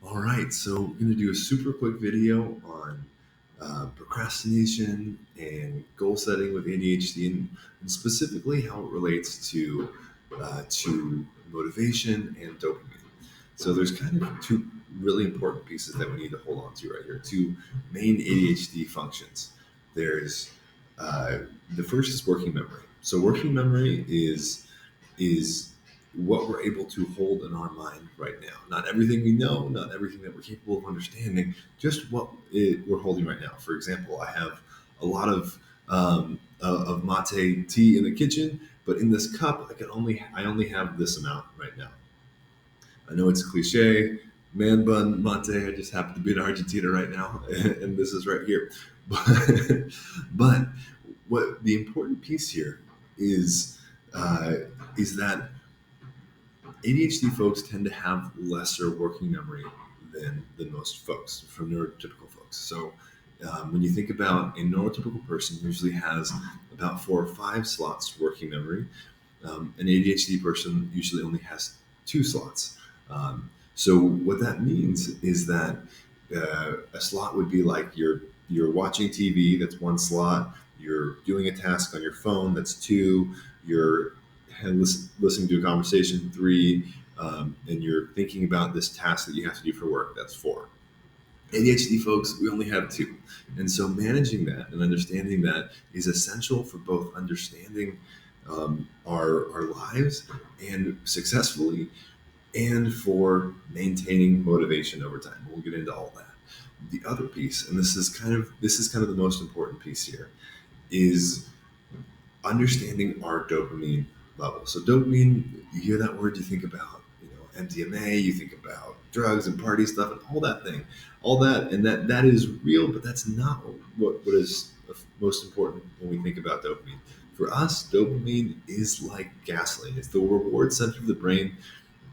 All right, so we're going to do a super quick video on procrastination and goal setting with ADHD, and specifically how it relates to motivation and dopamine. So there's kind of two really important pieces that we need to hold on to right here. Two main ADHD functions. There's uh, the first is working memory. So working memory is what we're able to hold in our mind right now. Not everything we know, not everything that we're capable of understanding, just we're holding right now. For example, I have a lot of mate tea in the kitchen, but in this cup, I only have this amount right now. I know it's cliche, man bun mate. I just happen to be in Argentina right now, and this is right here. But but what the important piece here is uh, is that ADHD folks tend to have lesser working memory than most folks, from neurotypical folks. So when you think about a neurotypical person, usually has about 4 or 5 slots working memory. An ADHD person usually only has 2 slots. So what that means is that a slot would be like you're watching TV, that's 1 slot. You're doing a task on your phone, that's 2. You're listening to a conversation, 3, and you're thinking about this task that you have to do for work, that's 4. ADHD folks, we only have 2. And so managing that and understanding that is essential for both understanding our lives and successfully, and for maintaining motivation over time. We'll get into all that. The other piece, and this is kind of the most important piece here, is understanding our dopamine level. So dopamine, you hear that word, you think about MDMA, you think about drugs and party stuff and all that, and that is real, but that's not what is most important when we think about dopamine. For us, dopamine is like gasoline. It's the reward center of the brain,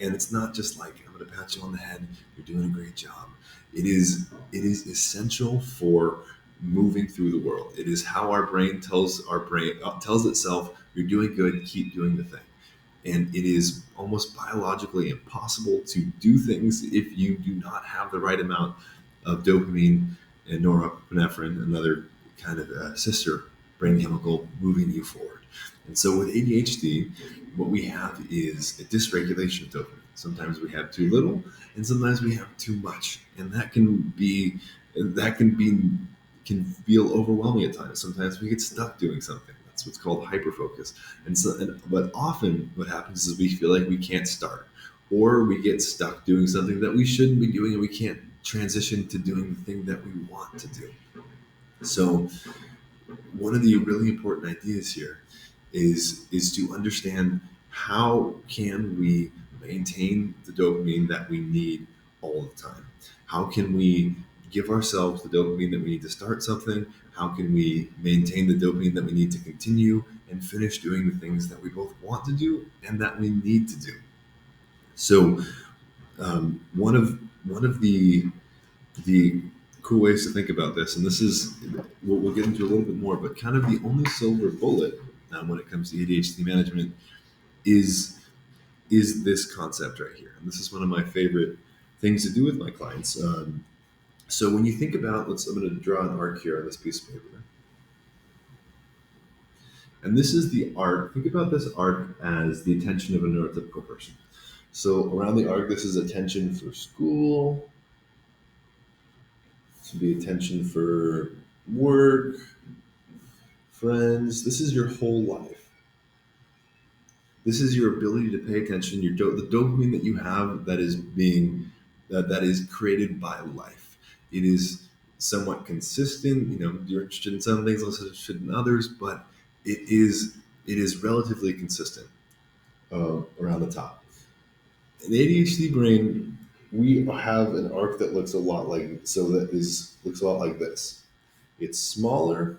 and it's not just like I'm going to pat you on the head. You're doing a great job. It is essential for moving through the world. It is how our brain tells itself, "You're doing good. Keep doing the thing." And it is almost biologically impossible to do things if you do not have the right amount of dopamine and norepinephrine, another kind of sister brain chemical, moving you forward. And so with ADHD, what we have is a dysregulation of dopamine. Sometimes we have too little, and sometimes we have too much, and that can feel overwhelming at times. Sometimes we get stuck doing something. That's what's called hyperfocus. But often what happens is we feel like we can't start, or we get stuck doing something that we shouldn't be doing, and we can't transition to doing the thing that we want to do. So one of the really important ideas here is to understand how can we maintain the dopamine that we need all the time. How can we give ourselves the dopamine that we need to start something? How can we maintain the dopamine that we need to continue and finish doing the things that we both want to do and that we need to do? So one of the cool ways to think about this, and this is we'll get into a little bit more, but kind of the only silver bullet when it comes to ADHD management is this concept right here. And this is one of my favorite things to do with my clients. So when you think about, I'm going to draw an arc here on this piece of paper. And this is the arc. Think about this arc as the attention of a neurotypical person. So around the arc, this is attention for school, to be attention for work, friends. This is your whole life. This is your ability to pay attention, the dopamine that you have that is created by life. It is somewhat consistent. You're interested in some things, less interested in others, but it is relatively consistent around the top. In the ADHD brain, we have an arc that looks a lot looks a lot like this. It's smaller.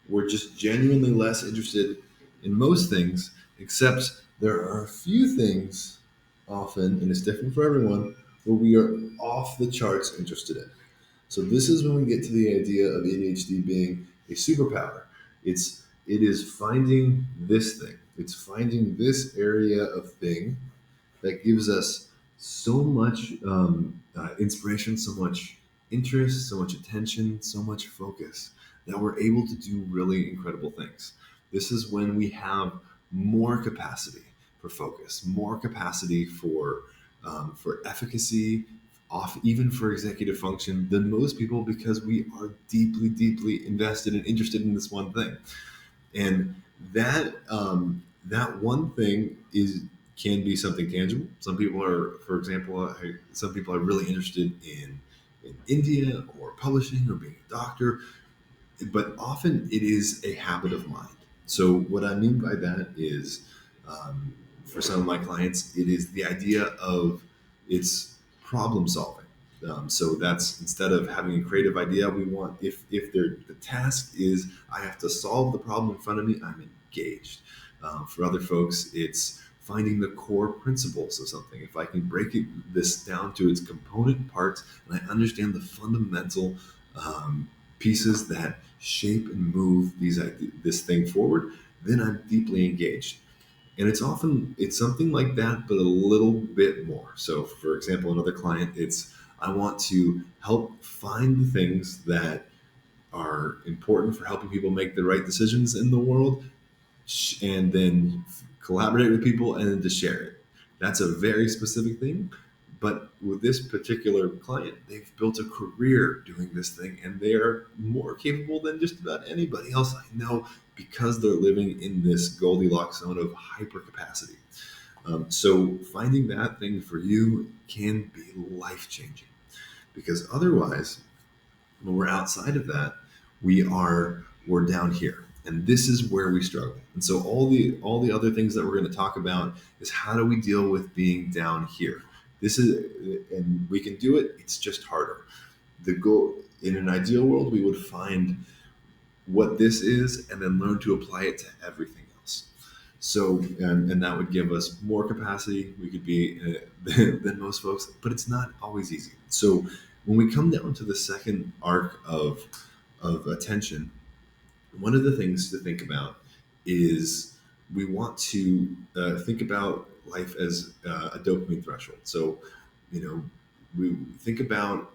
We're just genuinely less interested in most things, except there are a few things often, and it's different for everyone, where we are off the charts interested in. So this is when we get to the idea of ADHD being a superpower. It is finding this thing. It's finding this area of thing that gives us so much inspiration, so much interest, so much attention, so much focus that we're able to do really incredible things. This is when we have more capacity for focus, more capacity for efficacy, off even for executive function than most people because we are deeply, deeply invested and interested in this one thing. And that one thing is can be something tangible. Some people are, for example, some people are really interested in India or publishing or being a doctor, but often it is a habit of mind. So what I mean by that is, um, for some of my clients, it is the idea of it's problem solving. So that's instead of having a creative idea, we want if the task is I have to solve the problem in front of me, I'm engaged. For other folks, it's finding the core principles of something. If I can break this down to its component parts and I understand the fundamental pieces that shape and move this thing forward, then I'm deeply engaged. And it's something like that, but a little bit more. So, for example, another client, it's I want to help find the things that are important for helping people make the right decisions in the world, and then collaborate with people and then to share it. That's a very specific thing. But with this particular client, they've built a career doing this thing and they're more capable than just about anybody else I know because they're living in this Goldilocks zone of hypercapacity. So finding that thing for you can be life changing because otherwise when we're outside of that, we're down here. And this is where we struggle. And so all the other things that we're going to talk about is how do we deal with being down here? This is and we can do it, it's just harder. The goal in an ideal world, we would find what this is and then learn to apply it to everything else. So, and that would give us more capacity. We could be than most folks, but it's not always easy. So, when we come down to the second arc of attention, one of the things to think about is we want to think about life as a dopamine threshold. So, you know, we think about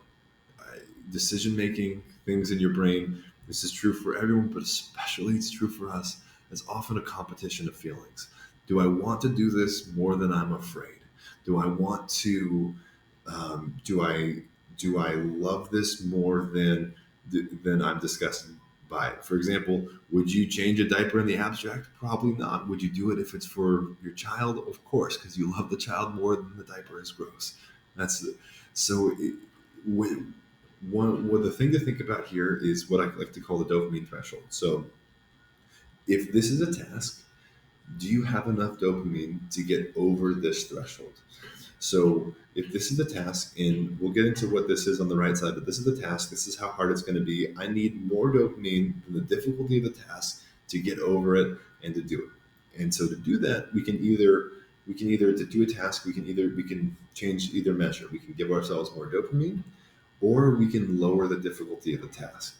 decision making things in your brain. This is true for everyone, but especially it's true for us. It's often a competition of feelings. Do I want to do this more than I'm afraid? Do I want to? Do I love this more than I'm disgusted by it? For example, would you change a diaper in the abstract? Probably not. Would you do it if it's for your child? Of course, because you love the child more than the diaper is gross. That's so. The thing to think about here is what I like to call the dopamine threshold. So, if this is a task, do you have enough dopamine to get over this threshold? So, if this is the task, and we'll get into what this is on the right side, but this is the task, this is how hard it's going to be. I need more dopamine than the difficulty of the task to get over it and to do it. And so, to do that, we can either to do a task, we can change either measure. We can give ourselves more dopamine, or we can lower the difficulty of the task.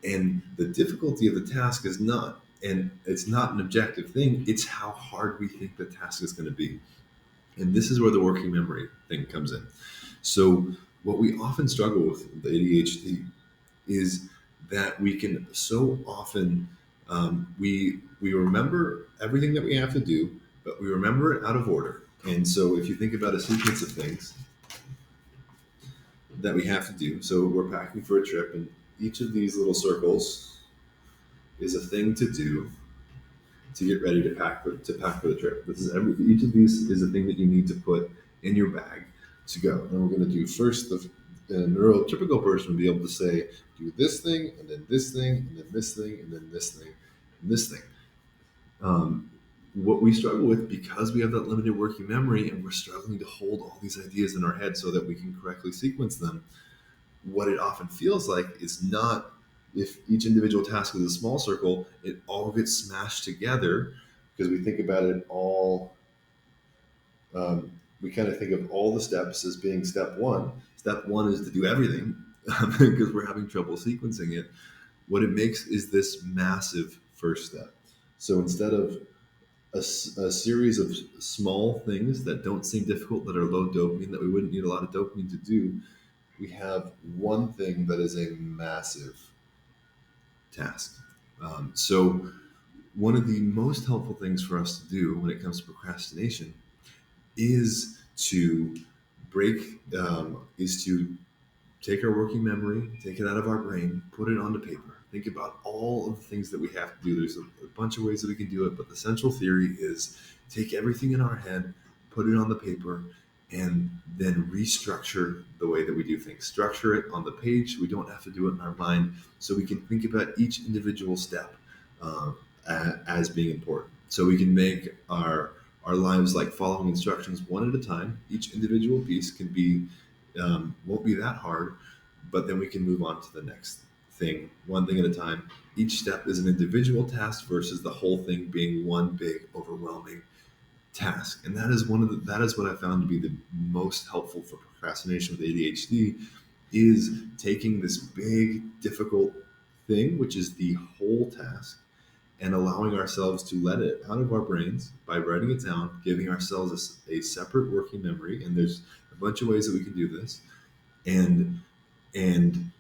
And the difficulty of the task is not, and it's not an objective thing, it's how hard we think the task is going to be. And this is where the working memory thing comes in. So, what we often struggle with the ADHD is that we can so often we remember everything that we have to do, but we remember it out of order. And so, if you think about a sequence of things that we have to do, so we're packing for a trip, and each of these little circles is a thing to do to get ready to pack for the trip. Each of these is a thing that you need to put in your bag to go. And we're going to do first the neurotypical person will be able to say, do this thing, and then this thing, and then this thing, and then this thing, and this thing. What we struggle with because we have that limited working memory and we're struggling to hold all these ideas in our head so that we can correctly sequence them, what it often feels like is not if each individual task is a small circle, it all gets smashed together because we think about it all. We kind of think of all the steps as being step one. Step one is to do everything because we're having trouble sequencing it. What it makes is this massive first step. So instead of a series of small things that don't seem difficult, that are low dopamine, that we wouldn't need a lot of dopamine to do, we have one thing that is a massive task. So, one of the most helpful things for us to do when it comes to procrastination is to break, is to take our working memory, take it out of our brain, put it onto paper. Think about all of the things that we have to do. There's a bunch of ways that we can do it, but the central theory is take everything in our head, put it on the paper, and then restructure the way that we do things. Structure it on the page. We don't have to do it in our mind, so we can think about each individual step uh, as being important. So we can make our lives like following instructions one at a time. Each individual piece can be won't be that hard, but then we can move on to the next thing, one thing at a time. Each step is an individual task versus the whole thing being one big, overwhelming task. And that is what I found to be the most helpful for procrastination with ADHD is taking this big, difficult thing, which is the whole task, and allowing ourselves to let it out of our brains by writing it down, giving ourselves a separate working memory. And there's a bunch of ways that we can do this, and and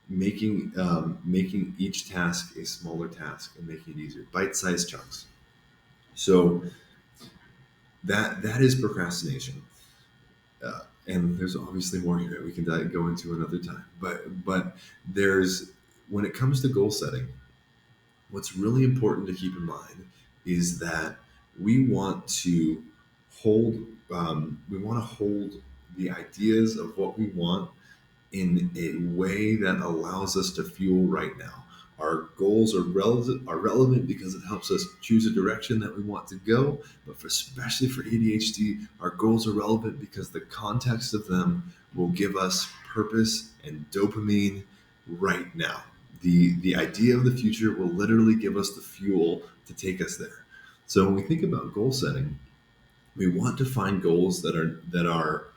making each task a smaller task and making it easier, bite-sized chunks. So that is procrastination. And there's obviously more here we can go into another time. But there's when it comes to goal setting, what's really important to keep in mind is that we want to hold we want to hold the ideas of what we want in a way that allows us to fuel right now. Our goals are relevant because it helps us choose a direction that we want to go. But especially for ADHD, our goals are relevant because the context of them will give us purpose and dopamine right now. The idea of the future will literally give us the fuel to take us there. So when we think about goal setting, we want to find goals that are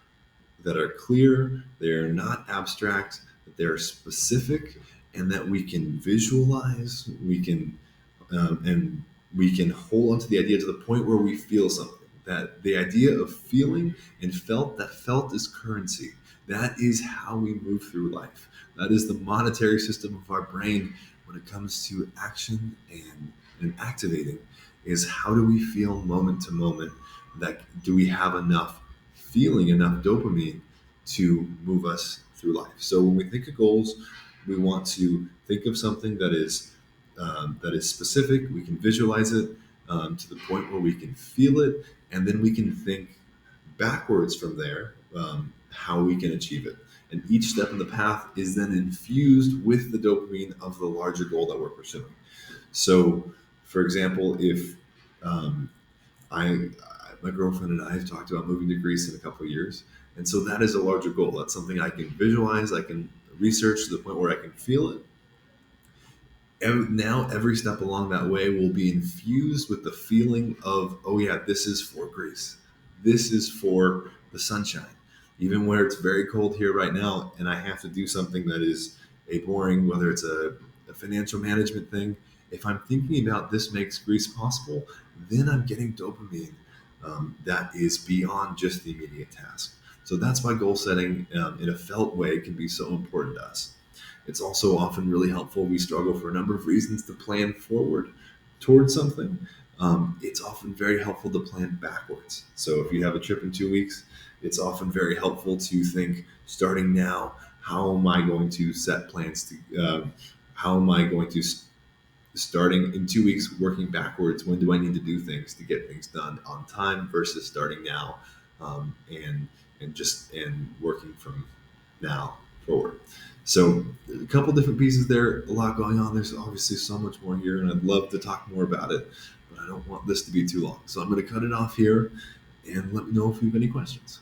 clear, they're not abstract, that they're specific, and that we can visualize, and we can hold onto the idea to the point where we feel something. That the idea of feeling and felt, that felt is currency. That is how we move through life. That is the monetary system of our brain when it comes to action and activating is how do we feel moment to moment, that do we have enough feeling, enough dopamine to move us through life. So when we think of goals, we want to think of something that is specific. We can visualize it to the point where we can feel it, and then we can think backwards from there how we can achieve it. And each step in the path is then infused with the dopamine of the larger goal that we're pursuing. So, for example, if um, I, my girlfriend and I have talked about moving to Greece in a couple of years, and so that is a larger goal. That's something I can visualize, I can research to the point where I can feel it. And now every step along that way will be infused with the feeling of, oh yeah, this is for Greece. This is for the sunshine. Even where it's very cold here right now, and I have to do something that is a boring, whether it's a financial management thing, if I'm thinking about this makes Greece possible, then I'm getting dopamine that is beyond just the immediate task. So that's why goal setting in a felt way can be so important to us. It's also often really helpful. We struggle for a number of reasons to plan forward towards something. It's often very helpful to plan backwards. So if you have a trip in 2 weeks, it's often very helpful to think starting now, how am I going to set plans to, how am I going to starting in 2 weeks, working backwards. When do I need to do things to get things done on time versus starting now, and working from now forward. So a couple different pieces there, a lot going on. There's obviously so much more here, and I'd love to talk more about it, but I don't want this to be too long. So I'm going to cut it off here, and let me know if you have any questions.